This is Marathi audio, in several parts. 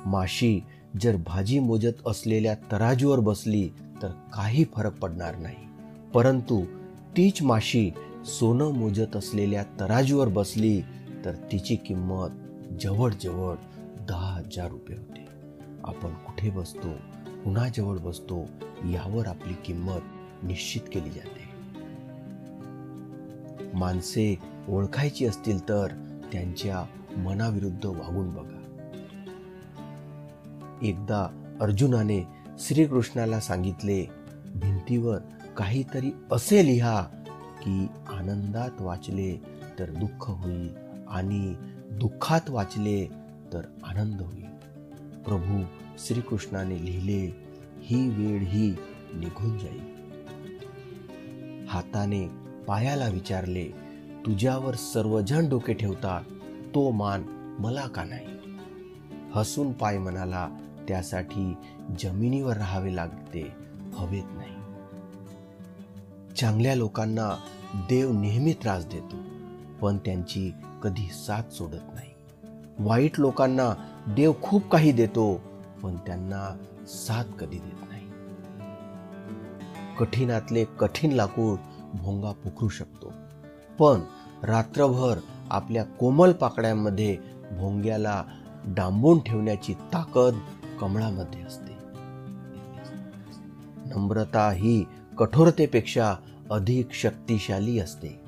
माशी जर भाजी मोजत असलेल्या तराजूवर बसली तर काही फरक पडणार नाही, परंतु तीच माशी सोनं मोजत असलेल्या तराजूवर बसली तर तिची किंमत जवळजवळ 10,000 रुपये होते. आपण कुठे बसतो, कुणाजवळ बसतो यावर आपली किंमत निश्चित केली जाते. माणसे ओळखायची असतील तर त्यांच्या मनाविरुद्ध वागून बघा. एकदा अर्जुनाने श्रीकृष्णाला सांगितले, भिंतीवर काहीतरी असे लिहा की आनंदात वाचले तर दुःख होईल आणि दुःखात वाचले तर आनंद होईल. प्रभू श्रीकृष्णाने लिहिले, ही वेळ ही निघून जाईल. हाताने पायाला विचारले, तुझ्यावर सर्वजण डोके ठेवतात, तो मान मला का नाही? हसून पाय म्हणाला, त्यासाठी जमिनीवर राहावे लागते, हवेत नाही. चांगल्या लोकांना देव नेहमी त्रास देतो, पण त्यांची कधी साथ सोडत नाही. वाईट लोकांना देव खूप काही देतो, पण त्यांना साथ कधी देत नाही. कठीणातले कठीण लाकूड भोंगा पोखरू शकतो, पण रात्रभर आपल्या कोमल पाकळ्यांमध्ये भोंग्याला डांबून ठेवण्याची ताकद कमळामध्ये असते. नम्रता ही कठोरतेपेक्षा अधिक शक्तिशाली असते.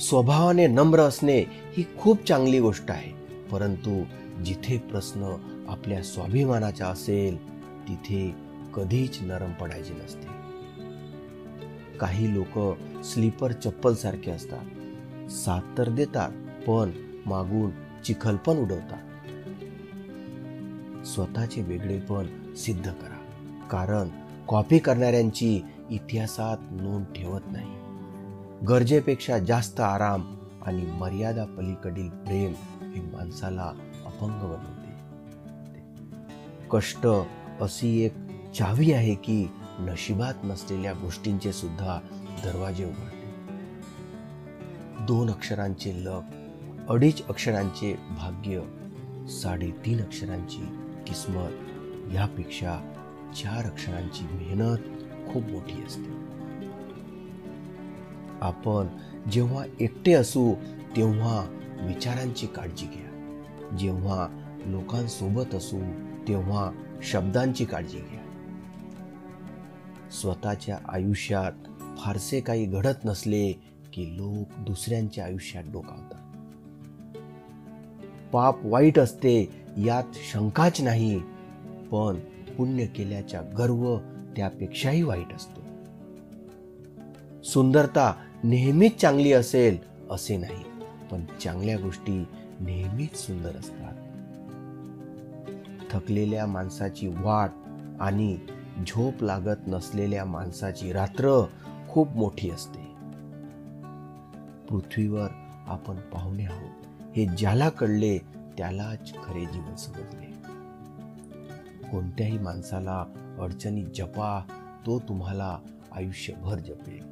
स्वभावाने नम्र असणे ही खूप चांगली गोष्ट आहे, परंतु जिथे प्रश्न आपल्या स्वाभिमानाचा असेल तिथे कधीच नरम पडायचे नसते. काही लोक स्लीपर चप्पल सारखे असतात, साथ तर देतात पण मागून चिखल पण उडवतात. स्वतःचे वेगळेपण सिद्ध करा, कारण कॉपी करणाऱ्यांची इतिहासात नोंद ठेवत नाही. गरजेपेक्षा जास्त आराम आणि मर्यादा पलीकडील प्रेम हे माणसाला अपंग बनवते. कष्ट अशी एक चावी आहे की नशिबात नसलेल्या गोष्टींचे सुद्धा दरवाजे उघडते. 2 अक्षरांचे लक, 2.5 अक्षरांचे भाग्य, 3.5 अक्षरांची किस्मत यापेक्षा 4 अक्षरांची मेहनत खूप मोठी असते. आपण जेव्हा एकटे असू तेव्हा विचारांची काळजी घ्या. जेव्हा लोकांसोबत असू तेव्हा शब्दांची काळजी घ्या. स्वतःच्या आयुष्यात फारसे काही घडत नसले की लोक दुसऱ्यांच्या आयुष्यात डोकावतात. पाप वाईट असते यात शंकाच नाही, पण पुण्य केल्याचा गर्व त्यापेक्षाही वाईट असतो. सुंदरता नेहमीच चांगली असेल असे नाही, पण चांगल्या गोष्टी नेहमीच सुंदर असतात. थकलेल्या माणसाची वाट आणि झोप लागत नसलेल्या माणसाची रात्र खूप मोठी असते. पृथ्वीवर आपण पाहुणे आहोत हे ज्याला कळले त्यालाच खरे जीवन समजले. कोणत्याही माणसाला अडचणीत जपा, तो तुम्हाला आयुष्यभर जपेल.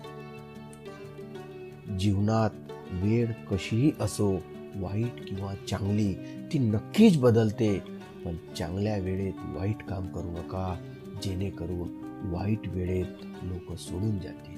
जीवनात वेळ कशीही असो, वाईट किंवा चांगली, ती नक्कीच बदलते. पण चांगल्या वेळेत वाईट काम करू नका, जेणेकरून वाईट वेळेत लोक सोडून जातील.